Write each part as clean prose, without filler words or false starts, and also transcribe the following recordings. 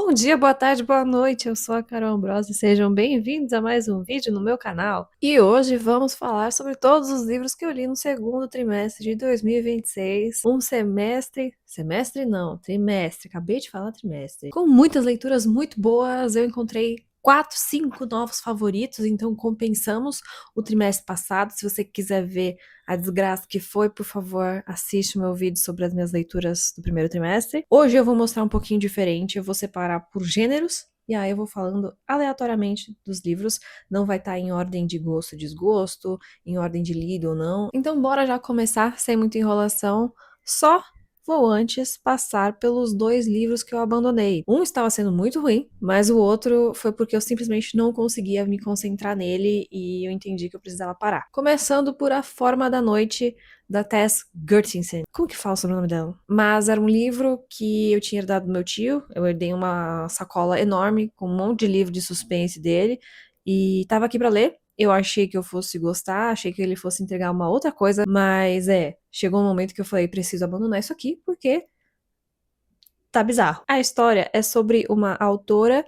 Bom dia, boa tarde, boa noite. Eu sou a Carol Ambrosi. Sejam bem-vindos a mais um vídeo no meu canal. E hoje vamos falar sobre todos os livros que eu li no segundo trimestre de 2026. Um semestre não, trimestre. Acabei de falar trimestre. Com muitas leituras muito boas, eu encontrei 4, 5 novos favoritos, então compensamos o trimestre passado. Se você quiser ver a desgraça que foi, por favor, assiste o meu vídeo sobre as minhas leituras do primeiro trimestre. Hoje eu vou mostrar um pouquinho diferente, eu vou separar por gêneros, e aí eu vou falando aleatoriamente dos livros, não vai estar em ordem de gosto e desgosto, em ordem de lido ou não. Então bora já começar, sem muita enrolação, só vou antes passar pelos 2 livros que eu abandonei. Um estava sendo muito ruim, mas o outro foi porque eu simplesmente não conseguia me concentrar nele e eu entendi que eu precisava parar. Começando por A Forma da Noite, da Tess Gertsen. Como que fala sobre o nome dela? Mas era um livro que eu tinha herdado do meu tio. Eu herdei uma sacola enorme com um monte de livro de suspense dele e tava aqui pra ler. Eu achei que eu fosse gostar, achei que ele fosse entregar uma outra coisa, mas chegou um momento que eu falei, preciso abandonar isso aqui porque tá bizarro. A história é sobre uma autora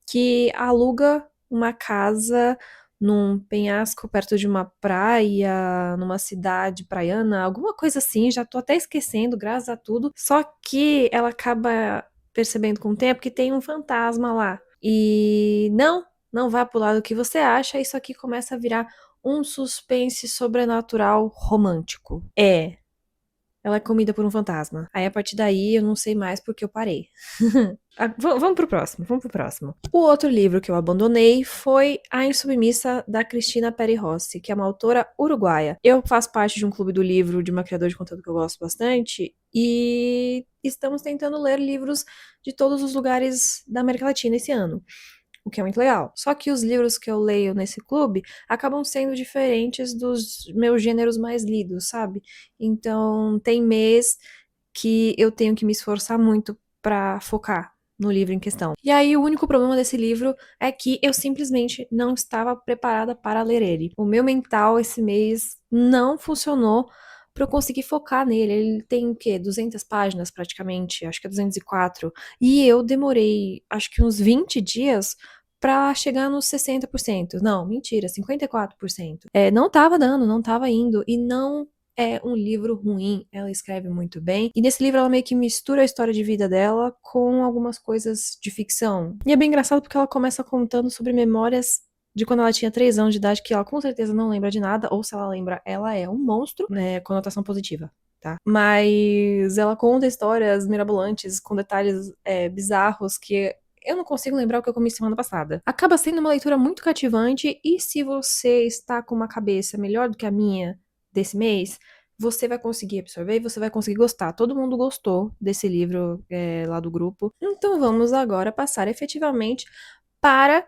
que aluga uma casa num penhasco perto de uma praia, numa cidade praiana, alguma coisa assim, já tô até esquecendo, graças a tudo. Só que ela acaba percebendo com o tempo que tem um fantasma lá. E não vá pro lado que você acha, isso aqui começa a virar um suspense sobrenatural romântico. Ela é comida por um fantasma. Aí a partir daí eu não sei mais porque eu parei. Vamos pro próximo, vamos pro próximo. O outro livro que eu abandonei foi A Insubmissa, da Cristina Peri Rossi, que é uma autora uruguaia. Eu faço parte de um clube do livro de uma criadora de conteúdo que eu gosto bastante e estamos tentando ler livros de todos os lugares da América Latina esse ano, o que é muito legal. Só que os livros que eu leio nesse clube acabam sendo diferentes dos meus gêneros mais lidos, sabe? Então, tem mês que eu tenho que me esforçar muito pra focar no livro em questão. E aí, o único problema desse livro é que eu simplesmente não estava preparada para ler ele. O meu mental esse mês não funcionou para eu conseguir focar nele. Ele tem o quê? 200 páginas praticamente, acho que é 204. E eu demorei, acho que uns 20 dias pra chegar nos 60%. Não, mentira, 54%. Não tava dando, não tava indo. E não é um livro ruim, ela escreve muito bem. E nesse livro ela meio que mistura a história de vida dela com algumas coisas de ficção. E é bem engraçado porque ela começa contando sobre memórias de quando ela tinha 3 anos de idade, que ela com certeza não lembra de nada, ou se ela lembra, ela é um monstro, né, conotação positiva. Tá? Mas ela conta histórias mirabolantes, com detalhes bizarros que eu não consigo lembrar o que eu comi semana passada. Acaba sendo uma leitura muito cativante e se você está com uma cabeça melhor do que a minha desse mês, você vai conseguir absorver e você vai conseguir gostar. Todo mundo gostou desse livro lá do grupo. Então vamos agora passar efetivamente para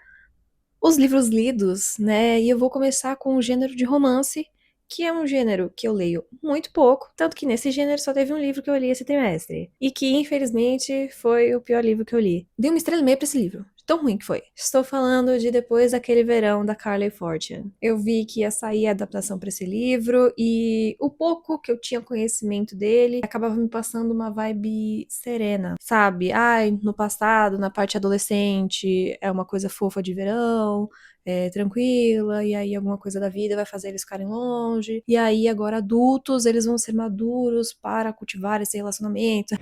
os livros lidos, né? E eu vou começar com o gênero de romance, que é um gênero que eu leio muito pouco, tanto que nesse gênero só teve um livro que eu li esse trimestre, e que infelizmente foi o pior livro que eu li. Dei 1,5 estrelas pra esse livro, de tão ruim que foi. Estou falando de Depois daquele Verão, da Carly Fortune. Eu vi que ia sair a adaptação para esse livro, e o pouco que eu tinha conhecimento dele acabava me passando uma vibe serena, sabe? Ai, no passado, na parte adolescente, é uma coisa fofa de verão, tranquila, e aí alguma coisa da vida vai fazer eles ficarem longe, e aí agora adultos, eles vão ser maduros para cultivar esse relacionamento.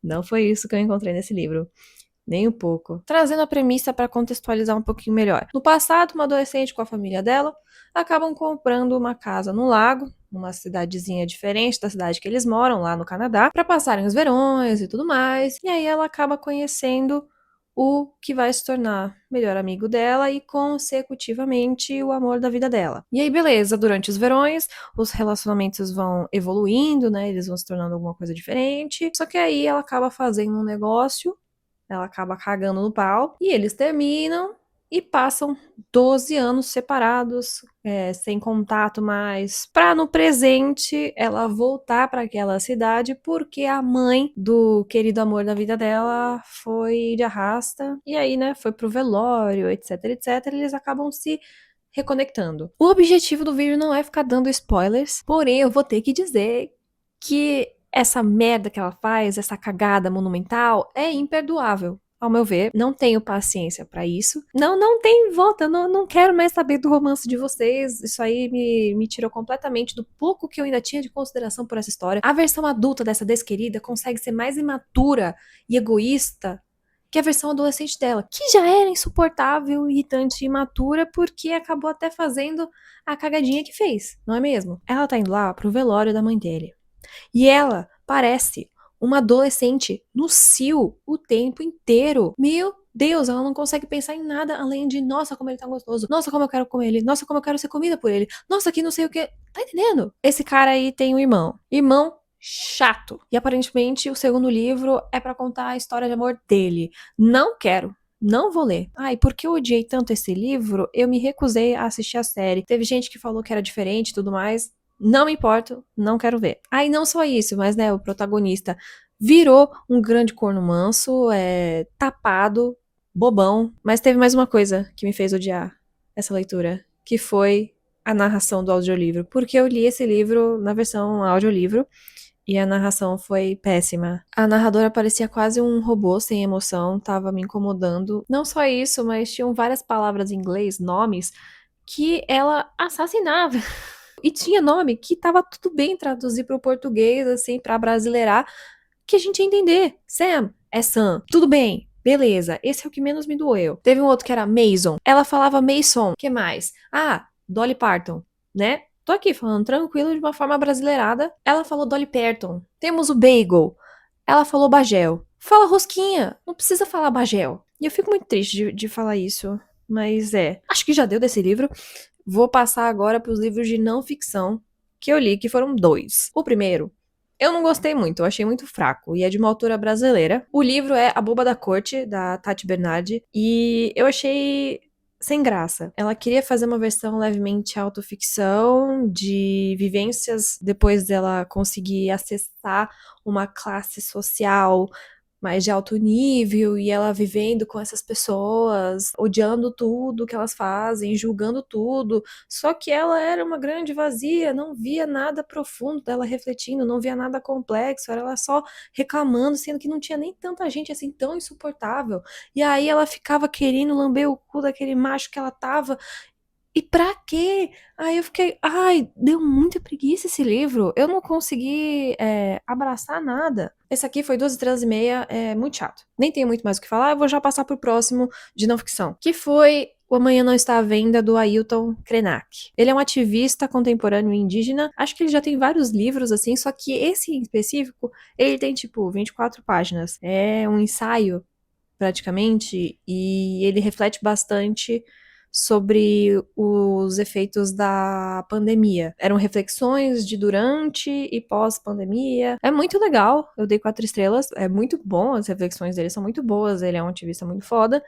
Não foi isso que eu encontrei nesse livro. Nem um pouco. Trazendo a premissa para contextualizar um pouquinho melhor. No passado, uma adolescente com a família dela acabam comprando uma casa no lago, numa cidadezinha diferente da cidade que eles moram, lá no Canadá, para passarem os verões e tudo mais. E aí ela acaba conhecendo o que vai se tornar melhor amigo dela e, consecutivamente, o amor da vida dela. E aí, beleza, durante os verões, os relacionamentos vão evoluindo, né? Eles vão se tornando alguma coisa diferente. Só que aí ela acaba fazendo um negócio, ela acaba cagando no pau, e eles terminam e passam 12 anos separados, sem contato mais, pra no presente ela voltar para aquela cidade porque a mãe do querido amor da vida dela foi de arrasta, e aí, né, foi pro velório, etc, etc, eles acabam se reconectando. O objetivo do vídeo não é ficar dando spoilers, porém eu vou ter que dizer que essa merda que ela faz, essa cagada monumental, é imperdoável. Ao meu ver, não tenho paciência pra isso. Não tem volta, não quero mais saber do romance de vocês. Isso aí me tirou completamente do pouco que eu ainda tinha de consideração por essa história. A versão adulta dessa desquerida consegue ser mais imatura e egoísta que a versão adolescente dela, que já era insuportável, irritante e imatura, porque acabou até fazendo a cagadinha que fez, não é mesmo? Ela tá indo lá pro velório da mãe dele. E ela parece uma adolescente no cio o tempo inteiro. Meu Deus, ela não consegue pensar em nada além de nossa, como ele tá gostoso. Nossa, como eu quero comer ele. Nossa, como eu quero ser comida por ele. Nossa, que não sei o que. Tá entendendo? Esse cara aí tem um irmão. Irmão chato. E aparentemente o segundo livro é pra contar a história de amor dele. Não quero. Não vou ler. Ai, porque eu odiei tanto esse livro, eu me recusei a assistir a série. Teve gente que falou que era diferente e tudo mais. Não me importo, não quero ver. Aí não só isso, mas né, o protagonista virou um grande corno manso, tapado, bobão. Mas teve mais uma coisa que me fez odiar essa leitura, que foi a narração do audiolivro. Porque eu li esse livro na versão audiolivro e a narração foi péssima. A narradora parecia quase um robô sem emoção, tava me incomodando. Não só isso, mas tinham várias palavras em inglês, nomes, que ela assassinava. E tinha nome que tava tudo bem traduzir pro português, assim, pra brasileirar, que a gente ia entender. Sam é Sam. Tudo bem. Beleza. Esse é o que menos me doeu. Teve um outro que era Mason. Ela falava Mason. Que mais? Ah, Dolly Parton, né? Tô aqui falando tranquilo de uma forma brasileirada. Ela falou Dolly Parton. Temos o Bagel. Ela falou Bagel. Fala rosquinha. Não precisa falar Bagel. E eu fico muito triste de falar isso. Mas acho que já deu desse livro. Vou passar agora para os livros de não ficção que eu li, que foram 2. O primeiro, eu não gostei muito, eu achei muito fraco, e é de uma autora brasileira. O livro é A Boba da Corte, da Tati Bernardi, e eu achei sem graça. Ela queria fazer uma versão levemente autoficção, de vivências depois dela conseguir acessar uma classe social mais de alto nível e ela vivendo com essas pessoas, odiando tudo que elas fazem, julgando tudo. Só que ela era uma grande vazia, não via nada profundo dela refletindo, não via nada complexo, era ela só reclamando, sendo que não tinha nem tanta gente assim tão insuportável. E aí ela ficava querendo lamber o cu daquele macho que ela tava. E pra quê? Aí eu fiquei, ai, deu muita preguiça esse livro. Eu não consegui abraçar nada. Esse aqui foi 2 estrelas e meia, é muito chato. Nem tenho muito mais o que falar, eu vou já passar pro próximo de não ficção, que foi O Amanhã Não Está à Venda, do Ailton Krenak. Ele é um ativista contemporâneo indígena, acho que ele já tem vários livros assim, só que esse em específico, ele tem tipo 24 páginas. É um ensaio, praticamente, e ele reflete bastante sobre os efeitos da pandemia. Eram reflexões de durante e pós-pandemia. É muito legal, eu dei 4 estrelas, é muito bom, as reflexões dele são muito boas, ele é um ativista muito foda,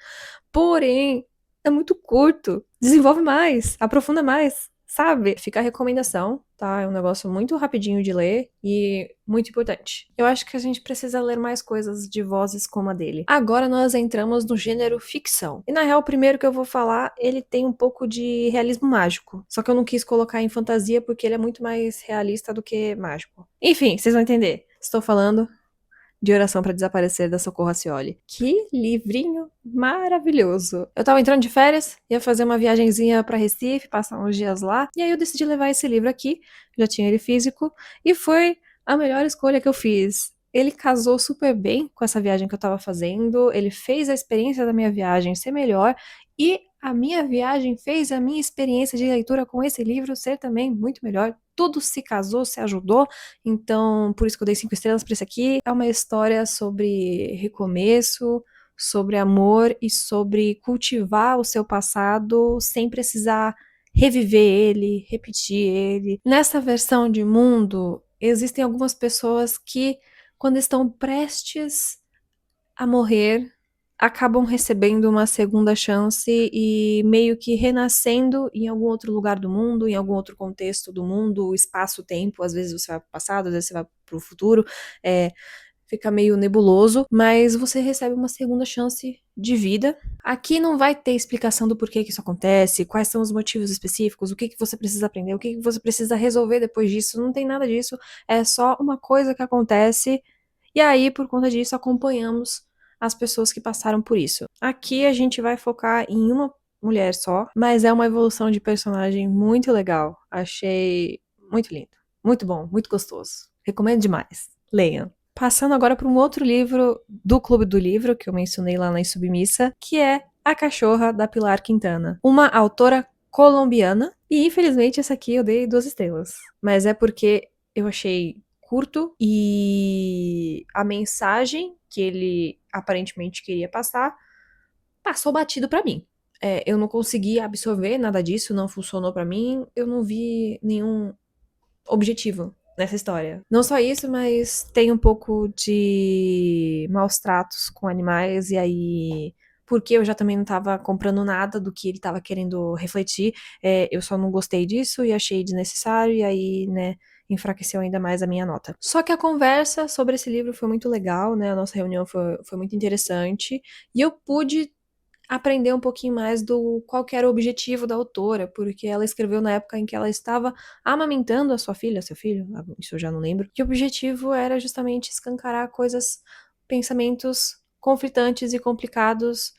porém, é muito curto. Desenvolve mais, aprofunda mais, sabe? Fica a recomendação, tá? É um negócio muito rapidinho de ler e muito importante. Eu acho que a gente precisa ler mais coisas de vozes como a dele. Agora nós entramos no gênero ficção. E na real, o primeiro que eu vou falar, ele tem um pouco de realismo mágico. Só que eu não quis colocar em fantasia porque ele é muito mais realista do que mágico. Enfim, vocês vão entender. Estou falando de Oração para Desaparecer, da Socorro Racioli. Que livrinho maravilhoso! Eu tava entrando de férias, ia fazer uma viagenzinha para Recife, passar uns dias lá, e aí eu decidi levar esse livro aqui, já tinha ele físico, e foi a melhor escolha que eu fiz. Ele casou super bem com essa viagem que eu tava fazendo, ele fez a experiência da minha viagem ser melhor, e a minha viagem fez a minha experiência de leitura com esse livro ser também muito melhor. Tudo se casou, se ajudou, então por isso que eu dei 5 estrelas para esse aqui. É uma história sobre recomeço, sobre amor e sobre cultivar o seu passado sem precisar reviver ele, repetir ele. Nessa versão de mundo, existem algumas pessoas que, quando estão prestes a morrer, acabam recebendo uma segunda chance e meio que renascendo em algum outro lugar do mundo, em algum outro contexto do mundo, espaço-tempo, às vezes você vai para o passado, às vezes você vai para o futuro, fica meio nebuloso, mas você recebe uma segunda chance de vida. Aqui não vai ter explicação do porquê que isso acontece, quais são os motivos específicos, o que você precisa aprender, o que você precisa resolver depois disso, não tem nada disso, é só uma coisa que acontece, e aí, por conta disso, acompanhamos as pessoas que passaram por isso. Aqui a gente vai focar em uma mulher só, mas é uma evolução de personagem muito legal, achei muito lindo, muito bom, muito gostoso, recomendo demais, leiam. Passando agora para um outro livro do Clube do Livro, que eu mencionei lá na Insubmissa, que é A Cachorra, da Pilar Quintana. Uma autora colombiana. E infelizmente essa aqui eu dei 2 estrelas. Mas é porque eu achei curto e a mensagem que ele aparentemente queria passar passou batido pra mim. Eu não consegui absorver nada disso, não funcionou pra mim, eu não vi nenhum objetivo nessa história. Não só isso, mas tem um pouco de maus tratos com animais, e aí, porque eu já também não tava comprando nada do que ele tava querendo refletir, eu só não gostei disso e achei desnecessário, e aí, né, enfraqueceu ainda mais a minha nota. Só que a conversa sobre esse livro foi muito legal, né, a nossa reunião foi muito interessante, e eu pude aprender um pouquinho mais do qual que era o objetivo da autora, porque ela escreveu na época em que ela estava amamentando a sua filha, seu filho, isso eu já não lembro, que o objetivo era justamente escancarar coisas, pensamentos conflitantes e complicados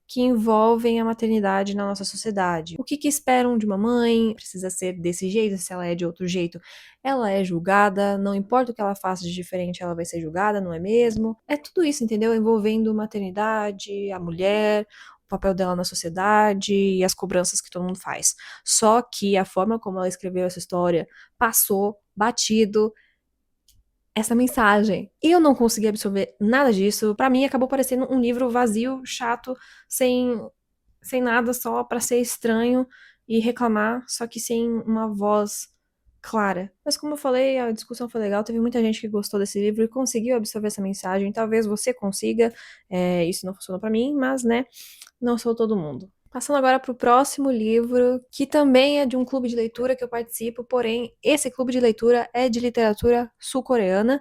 que envolvem a maternidade na nossa sociedade. O que esperam de uma mãe? Precisa ser desse jeito, se ela é de outro jeito, ela é julgada, não importa o que ela faça de diferente, ela vai ser julgada, não é mesmo? É tudo isso, entendeu? Envolvendo maternidade, a mulher, o papel dela na sociedade e as cobranças que todo mundo faz. Só que a forma como ela escreveu essa história passou batido essa mensagem. Eu não consegui absorver nada disso. Pra mim, acabou parecendo um livro vazio, chato, sem nada, só pra ser estranho e reclamar, só que sem uma voz clara. Mas como eu falei, a discussão foi legal, teve muita gente que gostou desse livro e conseguiu absorver essa mensagem. Talvez você consiga, isso não funcionou pra mim, mas, né, não sou todo mundo. Passando agora para o próximo livro, que também é de um clube de leitura que eu participo, porém, esse clube de leitura é de literatura sul-coreana.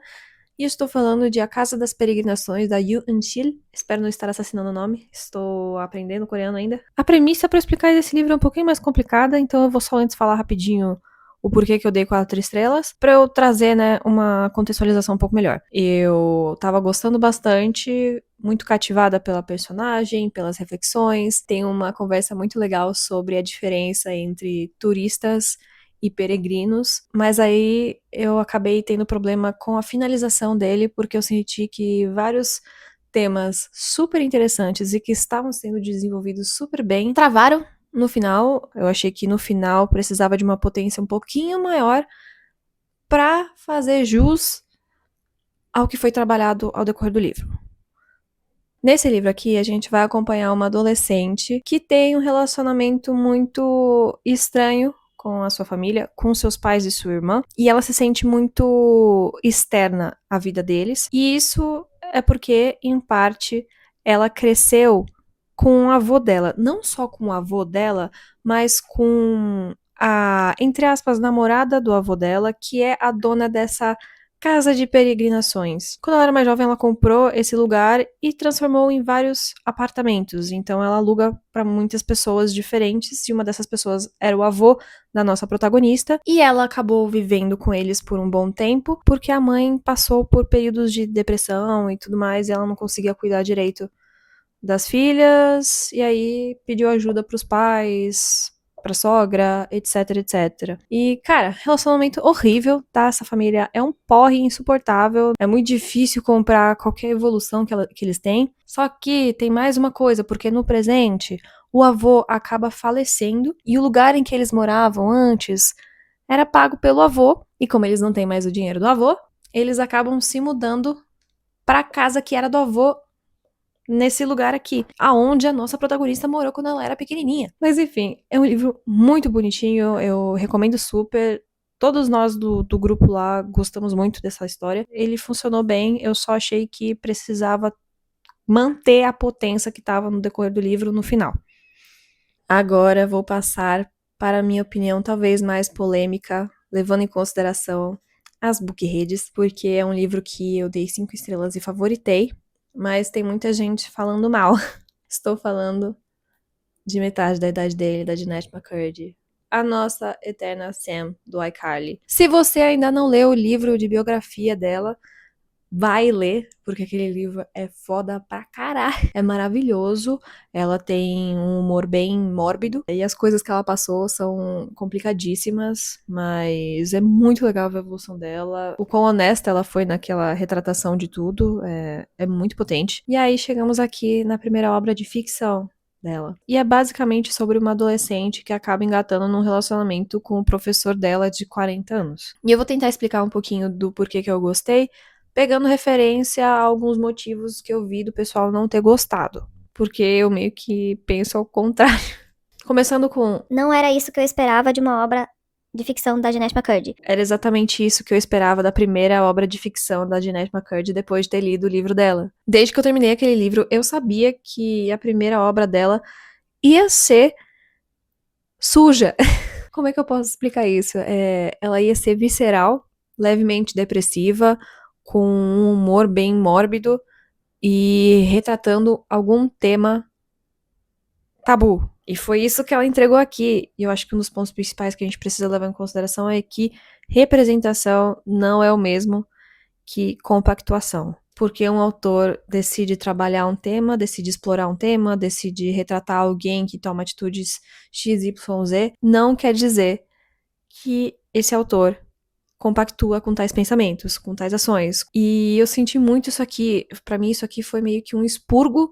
E estou falando de A Casa das Peregrinações, da Yoo Eun-sil. Espero não estar assassinando o nome, estou aprendendo coreano ainda. A premissa para explicar esse livro é um pouquinho mais complicada, então eu vou só antes falar rapidinho o porquê que eu dei 4 estrelas, pra eu trazer, né, uma contextualização um pouco melhor. Eu tava gostando bastante, muito cativada pela personagem, pelas reflexões, tem uma conversa muito legal sobre a diferença entre turistas e peregrinos, mas aí eu acabei tendo problema com a finalização dele, porque eu senti que vários temas super interessantes e que estavam sendo desenvolvidos super bem travaram no final. Eu achei que no final precisava de uma potência um pouquinho maior para fazer jus ao que foi trabalhado ao decorrer do livro. Nesse livro aqui, a gente vai acompanhar uma adolescente que tem um relacionamento muito estranho com a sua família, com seus pais e sua irmã, e ela se sente muito externa à vida deles, e isso é porque, em parte, ela cresceu com o avô dela, não só com o avô dela, mas com a, entre aspas, namorada do avô dela, que é a dona dessa casa de peregrinações. Quando ela era mais jovem, ela comprou esse lugar e transformou em vários apartamentos. Então ela aluga para muitas pessoas diferentes, e uma dessas pessoas era o avô da nossa protagonista, e ela acabou vivendo com eles por um bom tempo, porque a mãe passou por períodos de depressão e tudo mais, e ela não conseguia cuidar direito das filhas, e aí pediu ajuda pros pais, pra sogra, etc, etc. E, cara, relacionamento horrível, tá? Essa família é um porre insuportável, é muito difícil comprar qualquer evolução que eles têm. Só que tem mais uma coisa, porque no presente, o avô acaba falecendo, e o lugar em que eles moravam antes era pago pelo avô, e como eles não têm mais o dinheiro do avô, eles acabam se mudando pra casa que era do avô nesse lugar aqui, aonde a nossa protagonista morou quando ela era pequenininha. Mas enfim, é um livro muito bonitinho, eu recomendo super. Todos nós do grupo lá gostamos muito dessa história. Ele funcionou bem, eu só achei que precisava manter a potência que estava no decorrer do livro no final. Agora vou passar para a minha opinião talvez mais polêmica, levando em consideração as Bookreads, porque é um livro que eu dei 5 estrelas e favoritei, mas tem muita gente falando mal. Estou falando de Metade da Idade Dele, da Jeanette McCurdy. A nossa eterna Sam, do iCarly. Se você ainda não leu o livro de biografia dela, vai ler, porque aquele livro é foda pra caralho. É maravilhoso. Ela tem um humor bem mórbido. E as coisas que ela passou são complicadíssimas, mas é muito legal ver a evolução dela. O quão honesta ela foi naquela retratação de tudo é muito potente. E aí chegamos aqui na primeira obra de ficção dela. E é basicamente sobre uma adolescente que acaba engatando num relacionamento com o professor dela de 40 anos. E eu vou tentar explicar um pouquinho do porquê que eu gostei, pegando referência a alguns motivos que eu vi do pessoal não ter gostado. Porque eu meio que penso ao contrário. Começando com... Não era isso que eu esperava de uma obra de ficção da Jeanette McCurdy. Era exatamente isso que eu esperava da primeira obra de ficção da Jeanette McCurdy depois de ter lido o livro dela. Desde que eu terminei aquele livro, eu sabia que a primeira obra dela ia ser suja. Como é que eu posso explicar isso? Ela ia ser visceral, levemente depressiva, com um humor bem mórbido e retratando algum tema tabu. E foi isso que ela entregou aqui. E eu acho que um dos pontos principais que a gente precisa levar em consideração é que representação não é o mesmo que compactuação. Porque um autor decide trabalhar um tema, decide explorar um tema, decide retratar alguém que toma atitudes XYZ, não quer dizer que esse autor compactua com tais pensamentos, com tais ações. E eu senti muito isso aqui. Pra mim, isso aqui foi meio que um expurgo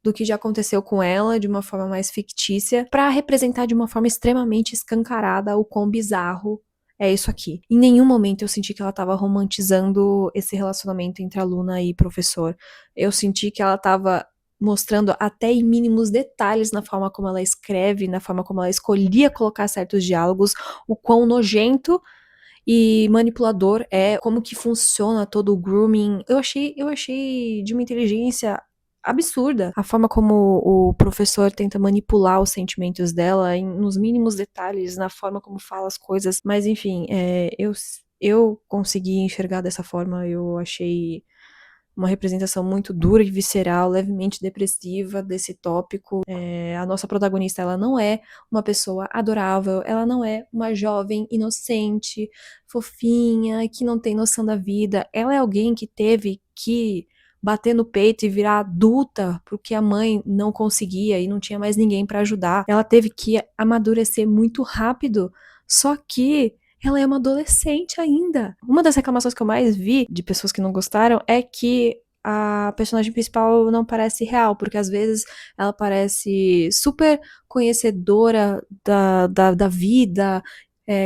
do que já aconteceu com ela, de uma forma mais fictícia, pra representar de uma forma extremamente escancarada o quão bizarro é isso aqui. Em nenhum momento eu senti que ela tava romantizando esse relacionamento entre aluna e professor. Eu senti que ela tava mostrando até em mínimos detalhes na forma como ela escreve, na forma como ela escolhia colocar certos diálogos, o quão nojento e manipulador é, como que funciona todo o grooming. Eu achei de uma inteligência absurda a forma como o professor tenta manipular os sentimentos dela nos mínimos detalhes, na forma como fala as coisas. Mas enfim, eu consegui enxergar dessa forma. Eu achei uma representação muito dura e visceral, levemente depressiva desse tópico. A nossa protagonista, ela não é uma pessoa adorável, ela não é uma jovem inocente, fofinha, que não tem noção da vida. Ela é alguém que teve que bater no peito e virar adulta porque a mãe não conseguia e não tinha mais ninguém pra ajudar. Ela teve que amadurecer muito rápido. Só que ela é uma adolescente ainda. Uma das reclamações que eu mais vi de pessoas que não gostaram é que a personagem principal não parece real, porque às vezes ela parece super conhecedora da vida,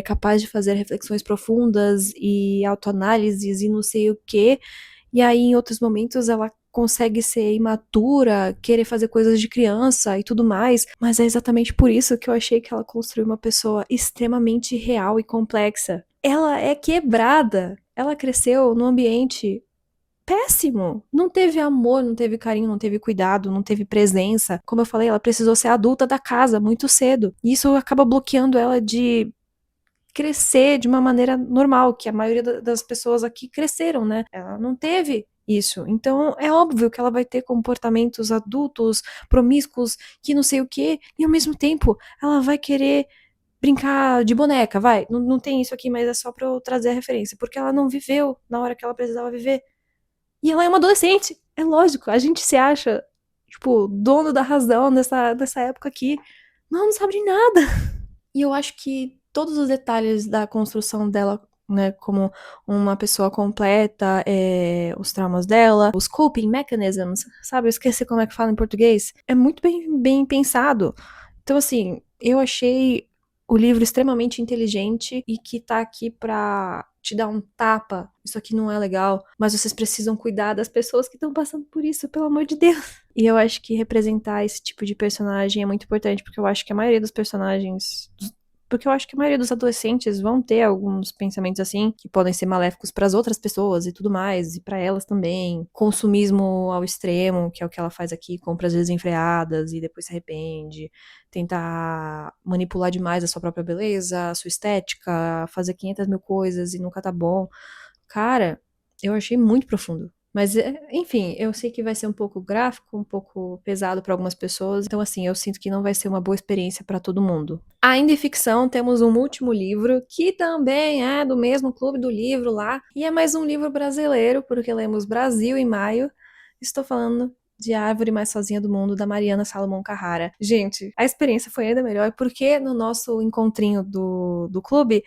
capaz de fazer reflexões profundas e autoanálises e não sei o quê. E aí, em outros momentos, ela consegue ser imatura, querer fazer coisas de criança e tudo mais, mas é exatamente por isso que eu achei que ela construiu uma pessoa extremamente real e complexa. Ela é quebrada. Ela cresceu num ambiente péssimo. Não teve amor, não teve carinho, não teve cuidado, não teve presença. Como eu falei, ela precisou ser adulta da casa muito cedo. E isso acaba bloqueando ela de crescer de uma maneira normal, que a maioria das pessoas aqui cresceram, né? Ela não teve isso. Então é óbvio que ela vai ter comportamentos adultos, promíscuos, que não sei o quê, e ao mesmo tempo ela vai querer brincar de boneca, vai. Não tem isso aqui, mas é só pra eu trazer a referência, porque ela não viveu na hora que ela precisava viver. E ela é uma adolescente. É lógico, a gente se acha, tipo, dono da razão nessa época aqui. Não sabe de nada. E eu acho que todos os detalhes da construção dela, né, como uma pessoa completa, os traumas dela, os coping mechanisms, sabe? Eu esqueci como é que fala em português. É muito bem pensado. Então, assim, eu achei o livro extremamente inteligente e que tá aqui pra te dar um tapa. Isso aqui não é legal, mas vocês precisam cuidar das pessoas que estão passando por isso, pelo amor de Deus. E eu acho que representar esse tipo de personagem é muito importante, porque eu acho que a maioria dos personagens. Porque eu acho que a maioria dos adolescentes vão ter alguns pensamentos assim, que podem ser maléficos para as outras pessoas e tudo mais, e para elas também. Consumismo ao extremo, que é o que ela faz aqui, compras desenfreadas e depois se arrepende. Tentar manipular demais a sua própria beleza, a sua estética, fazer 500 mil coisas e nunca tá bom. Cara, eu achei muito profundo. Mas, enfim, eu sei que vai ser um pouco gráfico, um pouco pesado para algumas pessoas. Então, assim, eu sinto que não vai ser uma boa experiência para todo mundo. Ainda em ficção, temos um último livro, que também é do mesmo clube do livro lá. E é mais um livro brasileiro, porque lemos Brasil em maio. Estou falando de A Árvore Mais Sozinha do Mundo, da Mariana Salomão Carrara. Gente, a experiência foi ainda melhor, porque no nosso encontrinho do clube,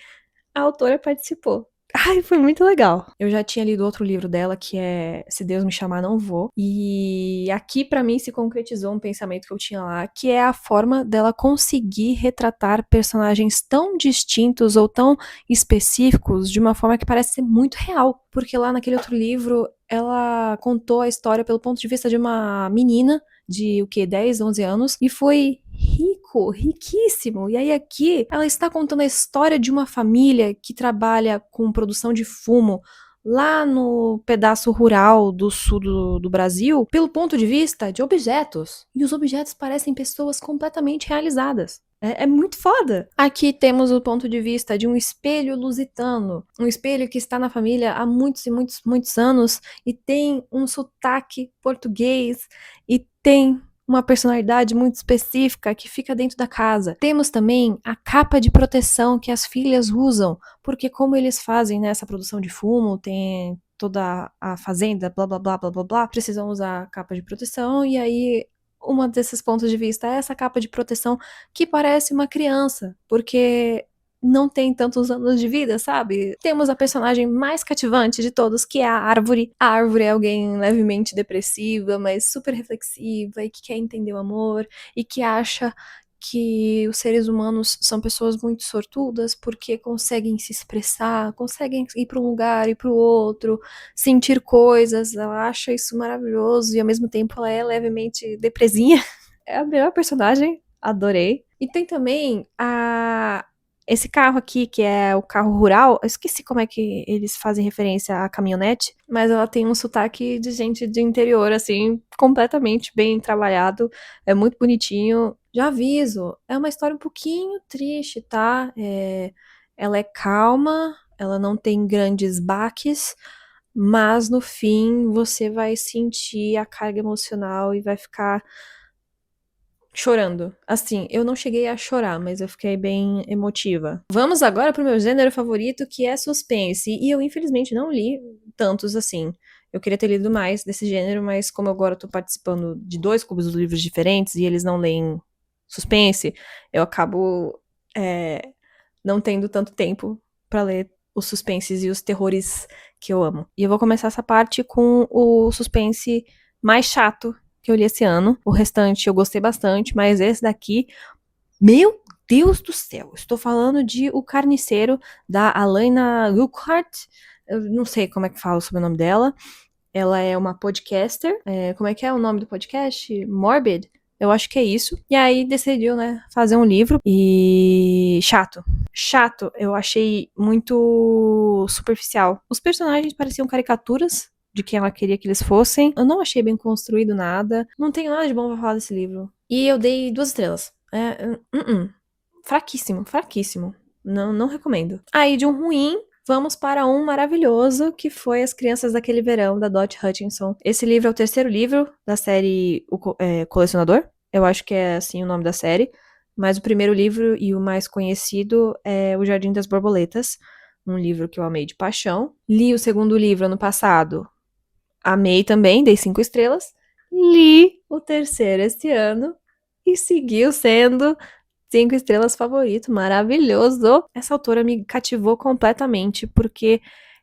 a autora participou. Ai, foi muito legal. Eu já tinha lido outro livro dela, que é Se Deus Me Chamar, Não Vou. E aqui, pra mim, se concretizou um pensamento que eu tinha lá, que é a forma dela conseguir retratar personagens tão distintos ou tão específicos de uma forma que parece ser muito real. Porque lá naquele outro livro, ela contou a história pelo ponto de vista de uma menina de, 10, 11 anos, e foi riquíssimo. E aí aqui, ela está contando a história de uma família que trabalha com produção de fumo lá no pedaço rural do sul do Brasil, pelo ponto de vista de objetos. E os objetos parecem pessoas completamente realizadas. É muito foda. Aqui temos o ponto de vista de um espelho lusitano. Um espelho que está na família há muitos e muitos, muitos anos e tem um sotaque português e tem uma personalidade muito específica que fica dentro da casa. Temos também a capa de proteção que as filhas usam, porque como eles fazem nessa produção de fumo, tem toda a fazenda, blá blá blá blá blá blá, precisam usar capa de proteção, e aí uma desses pontos de vista é essa capa de proteção que parece uma criança, porque não tem tantos anos de vida, sabe? Temos a personagem mais cativante de todos, que é a Árvore. A Árvore é alguém levemente depressiva, mas super reflexiva e que quer entender o amor e que acha que os seres humanos são pessoas muito sortudas porque conseguem se expressar, conseguem ir para um lugar e para o outro, sentir coisas. Ela acha isso maravilhoso e ao mesmo tempo ela é levemente depresinha. É a melhor personagem, adorei. E tem também esse carro aqui, que é o carro rural, eu esqueci como é que eles fazem referência à caminhonete, mas ela tem um sotaque de gente de interior, assim, completamente bem trabalhado, é muito bonitinho. Já aviso, é uma história um pouquinho triste, tá? Ela é calma, ela não tem grandes baques, mas no fim você vai sentir a carga emocional e vai ficar chorando. Assim, eu não cheguei a chorar, mas eu fiquei bem emotiva. Vamos agora pro meu gênero favorito, que é suspense. E eu, infelizmente, não li tantos assim. Eu queria ter lido mais desse gênero, mas como agora eu tô participando de 2 clubes dos livros diferentes e eles não leem suspense, eu acabo não tendo tanto tempo pra ler os suspenses e os terrores que eu amo. E eu vou começar essa parte com o suspense mais chato que eu li esse ano. O restante eu gostei bastante, mas esse daqui, meu Deus do céu, estou falando de O Carniceiro, da Alaina Lockhart. Eu não sei como é que fala sobre o nome dela. Ela é uma podcaster. Como é que é o nome do podcast? Morbid? Eu acho que é isso. E aí decidiu, né, fazer um livro. E chato. Chato, eu achei muito superficial. Os personagens pareciam caricaturas de quem ela queria que eles fossem. Eu não achei bem construído nada. Não tenho nada de bom pra falar desse livro. E eu dei 2 estrelas. Fraquíssimo, fraquíssimo. Não, não recomendo. Aí de um ruim, vamos para um maravilhoso, que foi As Crianças daquele Verão, da Dot Hutchinson. Esse livro é o terceiro livro da série Colecionador. Eu acho que é assim o nome da série. Mas o primeiro livro e o mais conhecido é O Jardim das Borboletas, um livro que eu amei de paixão. Li o segundo livro ano passado, amei também, dei 5 estrelas. Li o terceiro este ano e seguiu sendo 5 estrelas favorito, maravilhoso. Essa autora me cativou completamente porque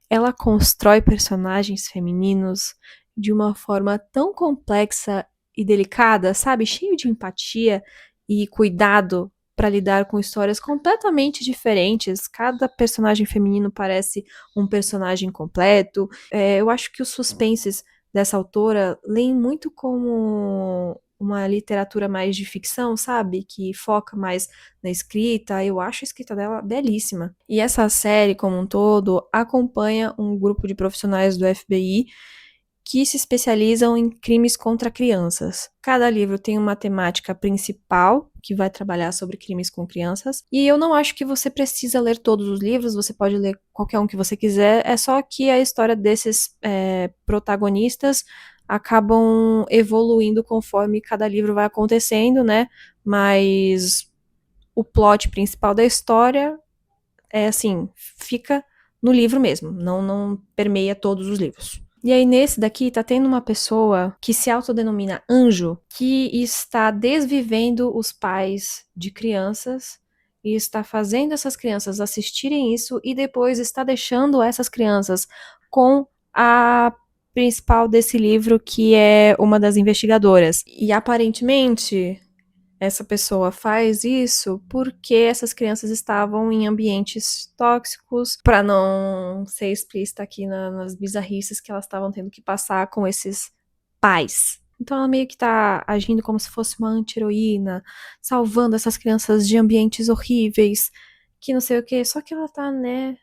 ela constrói personagens femininos de uma forma tão complexa e delicada, sabe? Cheio de empatia e cuidado para lidar com histórias completamente diferentes. Cada personagem feminino parece um personagem completo. Eu acho que os suspenses dessa autora leem muito como uma literatura mais de ficção, sabe? Que foca mais na escrita. Eu acho a escrita dela belíssima. E essa série, como um todo, acompanha um grupo de profissionais do FBI que se especializam em crimes contra crianças. Cada livro tem uma temática principal, que vai trabalhar sobre crimes com crianças. E eu não acho que você precisa ler todos os livros, você pode ler qualquer um que você quiser, é só que a história desses protagonistas acabam evoluindo conforme cada livro vai acontecendo, né? Mas o plot principal da história é assim, fica no livro mesmo, não permeia todos os livros. E aí nesse daqui tá tendo uma pessoa que se autodenomina anjo, que está desvivendo os pais de crianças e está fazendo essas crianças assistirem isso e depois está deixando essas crianças com a principal desse livro, que é uma das investigadoras. E aparentemente essa pessoa faz isso porque essas crianças estavam em ambientes tóxicos, para não ser explícita aqui nas bizarrices que elas estavam tendo que passar com esses pais. Então ela meio que tá agindo como se fosse uma anti-heroína, salvando essas crianças de ambientes horríveis, que não sei o que, só que ela tá, né,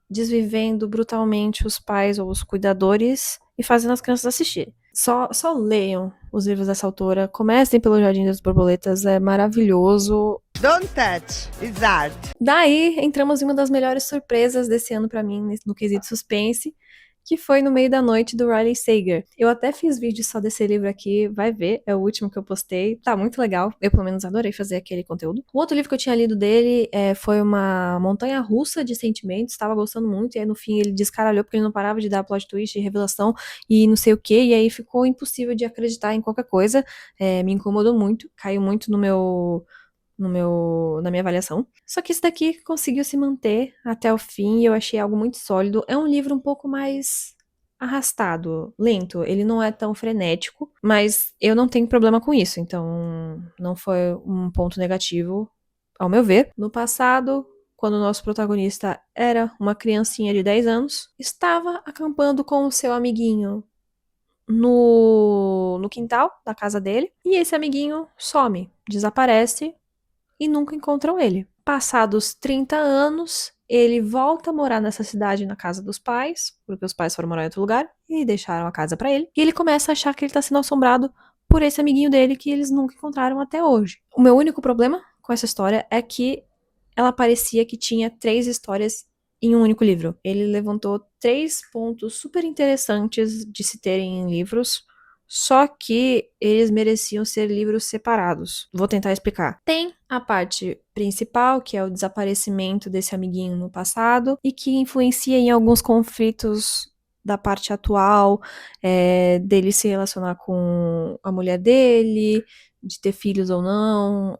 desvivendo brutalmente os pais ou os cuidadores e fazendo as crianças assistirem. Só leiam os livros dessa autora. Comecem pelo Jardim das Borboletas, é maravilhoso. Don't touch, it's art. Daí, entramos em uma das melhores surpresas desse ano pra mim, no quesito suspense, que foi No Meio da Noite, do Riley Sager. Eu até fiz vídeo só desse livro aqui, vai ver, é o último que eu postei, tá muito legal, eu pelo menos adorei fazer aquele conteúdo. O outro livro que eu tinha lido dele foi uma montanha-russa de sentimentos, tava gostando muito, e aí no fim ele descaralhou porque ele não parava de dar plot twist e revelação e não sei o que, e aí ficou impossível de acreditar em qualquer coisa, me incomodou muito, caiu muito na minha avaliação. Só que esse daqui conseguiu se manter até o fim e eu achei algo muito sólido. É um livro um pouco mais arrastado, lento. Ele não é tão frenético, mas eu não tenho problema com isso, então não foi um ponto negativo, ao meu ver. No passado, quando o nosso protagonista era uma criancinha de 10 anos, estava acampando com o seu amiguinho no quintal da casa dele, e esse amiguinho some, desaparece e nunca encontram ele. Passados 30 anos, ele volta a morar nessa cidade na casa dos pais, porque os pais foram morar em outro lugar e deixaram a casa pra ele. E ele começa a achar que ele tá sendo assombrado por esse amiguinho dele que eles nunca encontraram até hoje. O meu único problema com essa história é que ela parecia que tinha 3 histórias em um único livro. Ele levantou 3 pontos super interessantes de se terem em livros, só que eles mereciam ser livros separados. Vou tentar explicar. Tem a parte principal, que é o desaparecimento desse amiguinho no passado, e que influencia em alguns conflitos da parte atual, dele se relacionar com a mulher dele, de ter filhos ou não,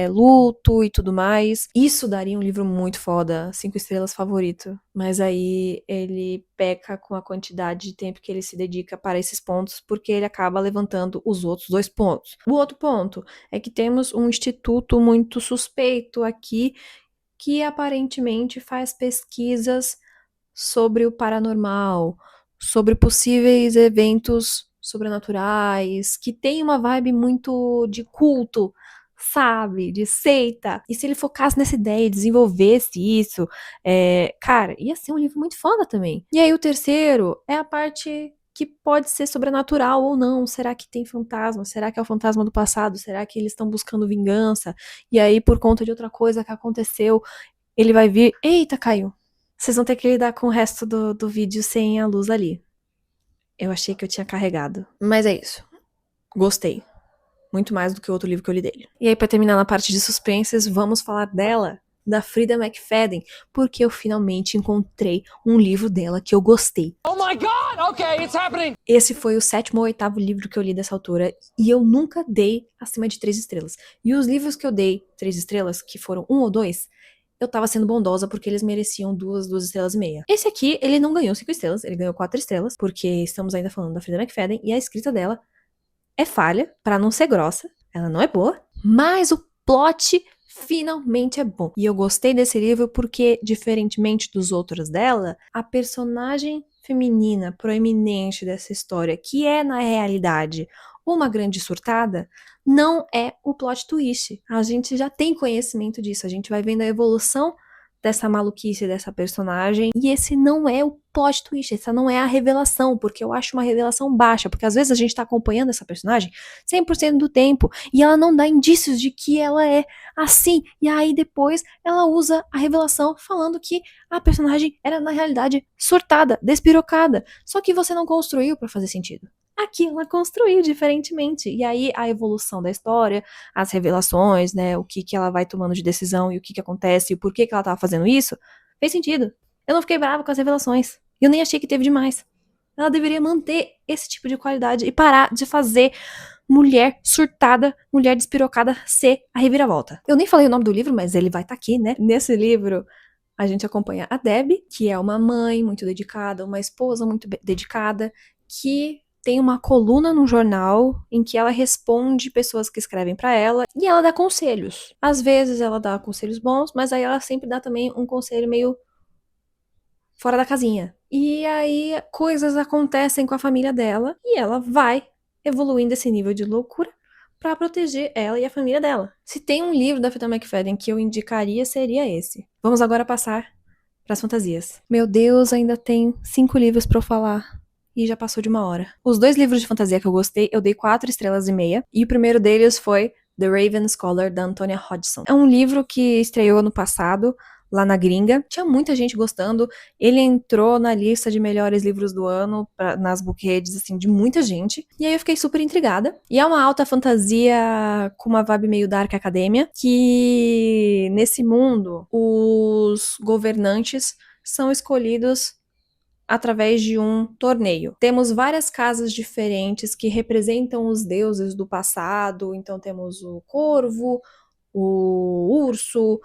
luto e tudo mais. Isso daria um livro muito foda, 5 estrelas favorito. Mas aí ele peca com a quantidade de tempo que ele se dedica para esses pontos, porque ele acaba levantando os outros 2 pontos. O outro ponto é que temos um instituto muito suspeito aqui, que aparentemente faz pesquisas sobre o paranormal, sobre possíveis eventos sobrenaturais, que tem uma vibe muito de culto, sabe? De seita. E se ele focasse nessa ideia e desenvolvesse isso, cara, ia ser um livro muito foda também. E aí o terceiro é a parte que pode ser sobrenatural ou não. Será que tem fantasma? Será que é o fantasma do passado? Será que eles estão buscando vingança? E aí, por conta de outra coisa que aconteceu, ele vai vir. Eita, caiu. Vocês vão ter que lidar com o resto do vídeo sem a luz ali. Eu achei que eu tinha carregado. Mas é isso. Gostei. Muito mais do que o outro livro que eu li dele. E aí, pra terminar na parte de suspenses, vamos falar dela, da Frida McFadden, porque eu finalmente encontrei um livro dela que eu gostei. Oh my God! Okay, it's happening! Esse foi o 7º ou 8º livro que eu li dessa autora, e eu nunca dei acima de 3 estrelas. E os livros que eu dei 3 estrelas, que foram 1 ou 2, eu tava sendo bondosa porque eles mereciam 2 estrelas e meia. Esse aqui, ele não ganhou 5 estrelas, ele ganhou 4 estrelas, porque estamos ainda falando da Frida McFadden, e a escrita dela é falha, pra não ser grossa, ela não é boa, mas o plot finalmente é bom. E eu gostei desse livro porque, diferentemente dos outros dela, a personagem feminina proeminente dessa história, que é na realidade uma grande surtada, não é o plot twist. A gente já tem conhecimento disso, a gente vai vendo a evolução dessa maluquice dessa personagem, e esse não é o plot twist, essa não é a revelação, porque eu acho uma revelação baixa, porque às vezes a gente tá acompanhando essa personagem 100% do tempo, e ela não dá indícios de que ela é assim, e aí depois ela usa a revelação falando que a personagem era na realidade surtada, despirocada, só que você não construiu pra fazer sentido. Aqui ela construiu diferentemente, e aí a evolução da história, as revelações, né, o que ela vai tomando de decisão e o que acontece e o porquê que ela tava fazendo isso, fez sentido. Eu não fiquei brava com as revelações, eu nem achei que teve demais. Ela deveria manter esse tipo de qualidade e parar de fazer mulher surtada, mulher despirocada ser a reviravolta. Eu nem falei o nome do livro, mas ele vai estar aqui, né? Nesse livro, a gente acompanha a Debbie, que é uma mãe muito dedicada, uma esposa muito dedicada, que tem uma coluna no jornal em que ela responde pessoas que escrevem pra ela e ela dá conselhos. Às vezes ela dá conselhos bons, mas aí ela sempre dá também um conselho meio fora da casinha. E aí coisas acontecem com a família dela e ela vai evoluindo esse nível de loucura pra proteger ela e a família dela. Se tem um livro da Feta McFadden que eu indicaria, seria esse. Vamos agora passar pras fantasias. Meu Deus, ainda tem 5 livros pra eu falar. E já passou de 1 hora. Os 2 livros de fantasia que eu gostei, eu dei 4 estrelas e meia. E o primeiro deles foi The Raven Scholar, da Antonia Hodgson. É um livro que estreou ano passado, lá na gringa. Tinha muita gente gostando. Ele entrou na lista de melhores livros do ano, nas bookheads, assim, de muita gente. E aí eu fiquei super intrigada. E é uma alta fantasia com uma vibe meio Dark Academia, que nesse mundo, os governantes são escolhidos através de um torneio. Temos várias casas diferentes que representam os deuses do passado, então temos o corvo, o urso,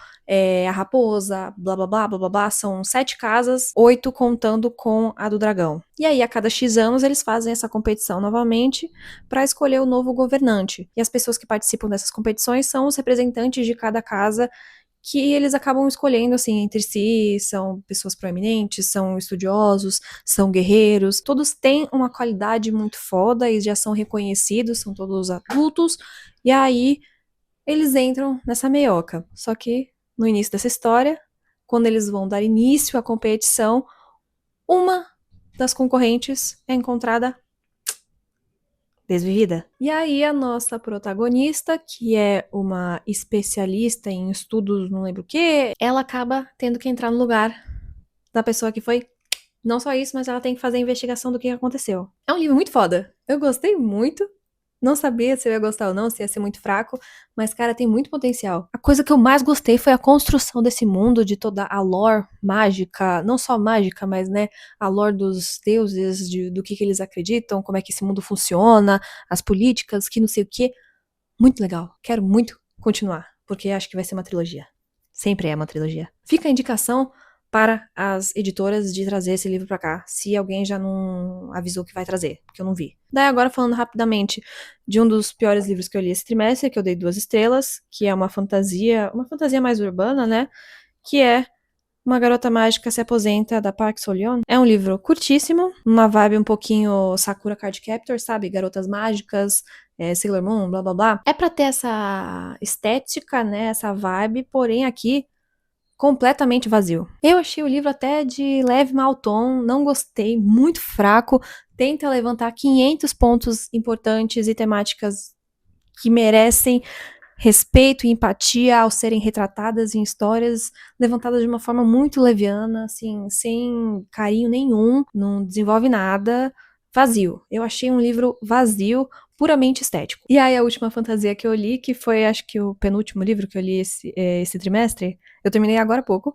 a raposa, blá blá blá blá blá blá, são 7 casas, 8 contando com a do dragão. E aí a cada X anos eles fazem essa competição novamente para escolher o novo governante. E as pessoas que participam dessas competições são os representantes de cada casa, que eles acabam escolhendo, assim, entre si, são pessoas proeminentes, são estudiosos, são guerreiros, todos têm uma qualidade muito foda e já são reconhecidos, são todos adultos, e aí eles entram nessa meioca. Só que, no início dessa história, quando eles vão dar início à competição, uma das concorrentes é encontrada desvivida. E aí a nossa protagonista, que é uma especialista em estudos, não lembro o que, ela acaba tendo que entrar no lugar da pessoa que foi. Não só isso, mas ela tem que fazer a investigação do que aconteceu. É um livro muito foda. Eu gostei muito. Não sabia se eu ia gostar ou não, se ia ser muito fraco, mas, cara, tem muito potencial. A coisa que eu mais gostei foi a construção desse mundo, de toda a lore mágica, não só mágica, mas, né, a lore dos deuses, do que eles acreditam, como é que esse mundo funciona, as políticas, que não sei o que. Muito legal. Quero muito continuar, porque acho que vai ser uma trilogia. Sempre é uma trilogia. Fica a indicação para as editoras de trazer esse livro pra cá, se alguém já não avisou que vai trazer, porque eu não vi. Daí agora falando rapidamente de um dos piores livros que eu li esse trimestre, que eu dei 2 estrelas, que é uma fantasia mais urbana, né, que é Uma Garota Mágica se Aposenta, da Park So-yeon. É um livro curtíssimo, uma vibe um pouquinho Sakura Card Captor, sabe, garotas mágicas, Sailor Moon, blá blá blá. É pra ter essa estética, né, essa vibe, porém aqui completamente vazio. Eu achei o livro até de leve mau tom, não gostei, muito fraco, tenta levantar 500 pontos importantes e temáticas que merecem respeito e empatia ao serem retratadas em histórias levantadas de uma forma muito leviana, assim, sem carinho nenhum, não desenvolve nada, vazio. Eu achei um livro vazio, puramente estético. E aí a última fantasia que eu li, que foi acho que o penúltimo livro que eu li esse trimestre, eu terminei agora há pouco,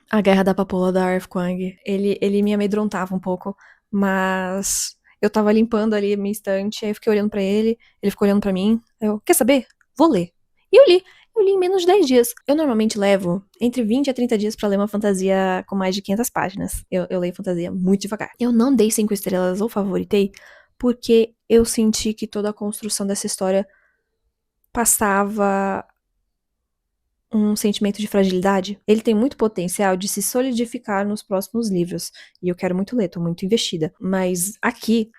A Guerra da Papoula, da R.F. Kuang. Ele me amedrontava um pouco, mas eu tava limpando ali a minha estante, aí eu fiquei olhando pra ele ficou olhando pra mim, eu, quer saber? Vou ler. E eu li em menos de 10 dias. Eu normalmente levo entre 20 a 30 dias pra ler uma fantasia com mais de 500 páginas. Eu leio fantasia muito devagar. Eu não dei 5 estrelas ou favoritei, porque eu senti que toda a construção dessa história passava um sentimento de fragilidade. Ele tem muito potencial de se solidificar nos próximos livros. E eu quero muito ler, tô muito investida. Mas aqui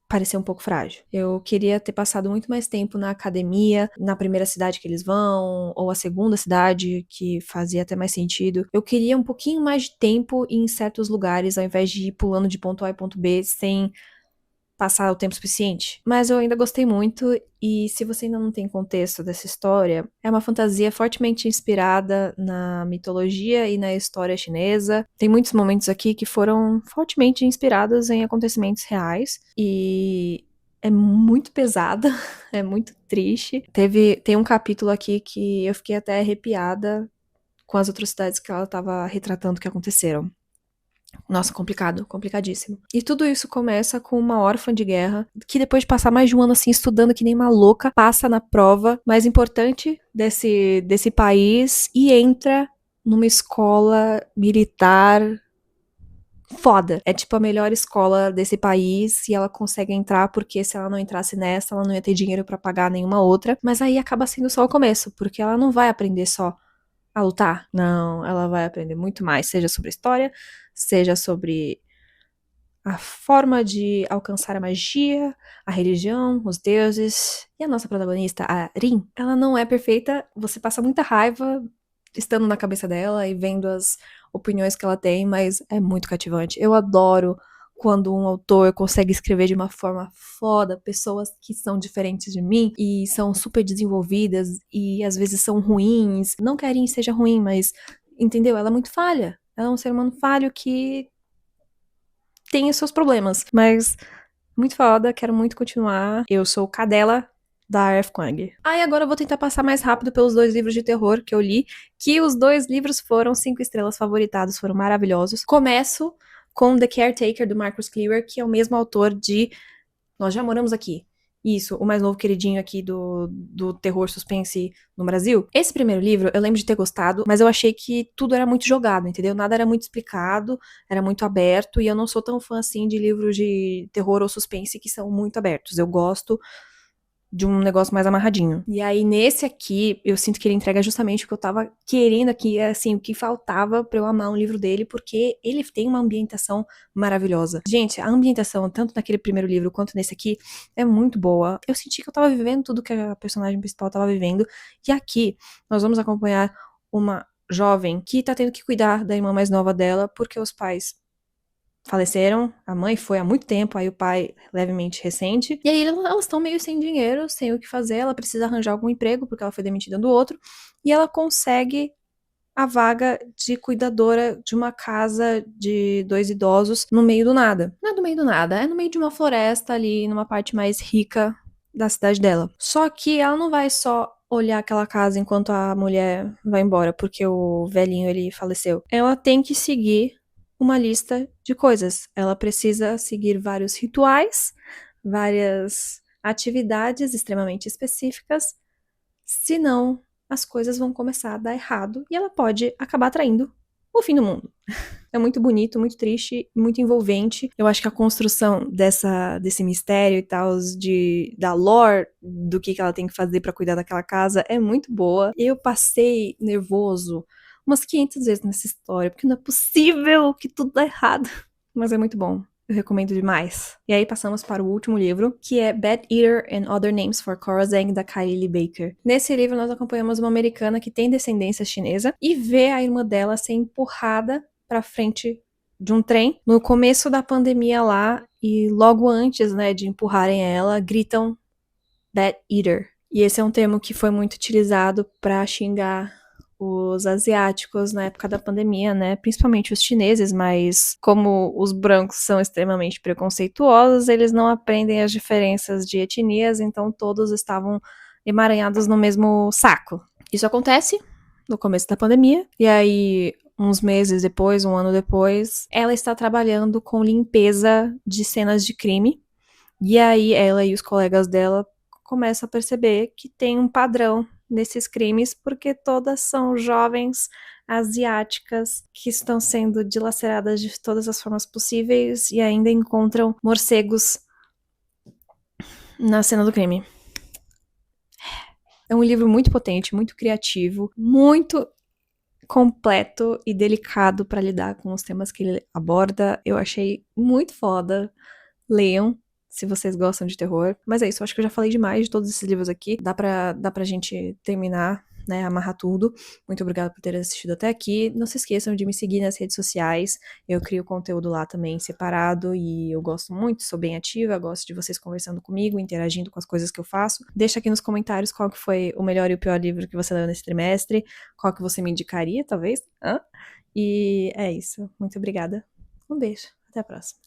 parecer um pouco frágil. Eu queria ter passado muito mais tempo na academia, na primeira cidade que eles vão, ou a segunda cidade, que fazia até mais sentido. Eu queria um pouquinho mais de tempo em certos lugares, ao invés de ir pulando de ponto A e ponto B sem passar o tempo suficiente. Mas eu ainda gostei muito, e se você ainda não tem contexto dessa história, é uma fantasia fortemente inspirada na mitologia e na história chinesa. Tem muitos momentos aqui que foram fortemente inspirados em acontecimentos reais, e é muito pesada, é muito triste. Tem um capítulo aqui que eu fiquei até arrepiada com as atrocidades que ela estava retratando que aconteceram. Nossa, complicado, complicadíssimo. E tudo isso começa com uma órfã de guerra, que depois de passar mais de um ano assim, estudando que nem uma louca, passa na prova mais importante desse país e entra numa escola militar foda. É tipo a melhor escola desse país e ela consegue entrar porque se ela não entrasse nessa, ela não ia ter dinheiro pra pagar nenhuma outra. Mas aí acaba sendo só o começo, porque ela não vai aprender só a lutar. Não, ela vai aprender muito mais, seja sobre história, seja sobre a forma de alcançar a magia, a religião, os deuses. E a nossa protagonista, a Rin, ela não é perfeita, você passa muita raiva estando na cabeça dela e vendo as opiniões que ela tem, mas é muito cativante. Eu adoro quando um autor consegue escrever de uma forma foda pessoas que são diferentes de mim e são super desenvolvidas e às vezes são ruins. Não que a Rin seja ruim, mas, entendeu? Ela é muito falha. Ela é um ser humano falho que tem os seus problemas, mas muito foda, quero muito continuar. Eu sou Cadela da R.F. Kuang. E agora eu vou tentar passar mais rápido pelos 2 livros de terror que eu li, que os 2 livros foram 5 estrelas favoritados, foram maravilhosos. Começo com The Caretaker, do Marcus Cleaver, que é o mesmo autor de Nós Já Moramos Aqui. Isso, o mais novo queridinho aqui do terror suspense no Brasil. Esse primeiro livro, eu lembro de ter gostado, mas eu achei que tudo era muito jogado, entendeu? Nada era muito explicado, era muito aberto, e eu não sou tão fã assim de livros de terror ou suspense que são muito abertos. Eu gosto de um negócio mais amarradinho. E aí, nesse aqui, eu sinto que ele entrega justamente o que eu tava querendo aqui, assim, o que faltava pra eu amar um livro dele, porque ele tem uma ambientação maravilhosa. Gente, a ambientação, tanto naquele primeiro livro quanto nesse aqui, é muito boa. Eu senti que eu tava vivendo tudo que a personagem principal tava vivendo, e aqui, nós vamos acompanhar uma jovem que tá tendo que cuidar da irmã mais nova dela, porque os pais faleceram, a mãe foi há muito tempo, aí o pai levemente recente, e aí elas estão meio sem dinheiro, sem o que fazer, ela precisa arranjar algum emprego, porque ela foi demitida do outro, e ela consegue a vaga de cuidadora de uma casa de 2 idosos no meio do nada. Não é do meio do nada, é no meio de uma floresta ali, numa parte mais rica da cidade dela. Só que ela não vai só olhar aquela casa enquanto a mulher vai embora, porque o velhinho ele faleceu. Ela tem que seguir uma lista de coisas. Ela precisa seguir vários rituais, várias atividades extremamente específicas, senão as coisas vão começar a dar errado e ela pode acabar traindo o fim do mundo. É muito bonito, muito triste, muito envolvente. Eu acho que a construção desse mistério e tal, da lore, do que ela tem que fazer pra cuidar daquela casa, é muito boa. Eu passei nervoso umas 500 vezes nessa história, porque não é possível que tudo dá errado. Mas é muito bom. Eu recomendo demais. E aí passamos para o último livro, que é Bad Eater and Other Names for Cora Zhang, da Kylie Baker. Nesse livro nós acompanhamos uma americana que tem descendência chinesa e vê a irmã dela ser empurrada pra frente de um trem no começo da pandemia lá, e logo antes, né, de empurrarem ela, gritam Bad Eater. E esse é um termo que foi muito utilizado pra xingar os asiáticos na época da pandemia, né? Principalmente os chineses, mas como os brancos são extremamente preconceituosos, eles não aprendem as diferenças de etnias, então todos estavam emaranhados no mesmo saco. Isso acontece no começo da pandemia, e aí uns meses depois, um ano depois, ela está trabalhando com limpeza de cenas de crime, e aí ela e os colegas dela começam a perceber que tem um padrão nesses crimes, porque todas são jovens asiáticas que estão sendo dilaceradas de todas as formas possíveis e ainda encontram morcegos na cena do crime. É um livro muito potente, muito criativo, muito completo e delicado para lidar com os temas que ele aborda. Eu achei muito foda. Leiam, se vocês gostam de terror. Mas é isso, eu acho que eu já falei demais de todos esses livros aqui. Dá pra gente terminar, né, amarrar tudo. Muito obrigada por ter assistido até aqui. Não se esqueçam de me seguir nas redes sociais. Eu crio conteúdo lá também separado e eu gosto muito, sou bem ativa, gosto de vocês conversando comigo, interagindo com as coisas que eu faço. Deixa aqui nos comentários qual que foi o melhor e o pior livro que você leu nesse trimestre, qual que você me indicaria, talvez. E é isso. Muito obrigada. Um beijo. Até a próxima.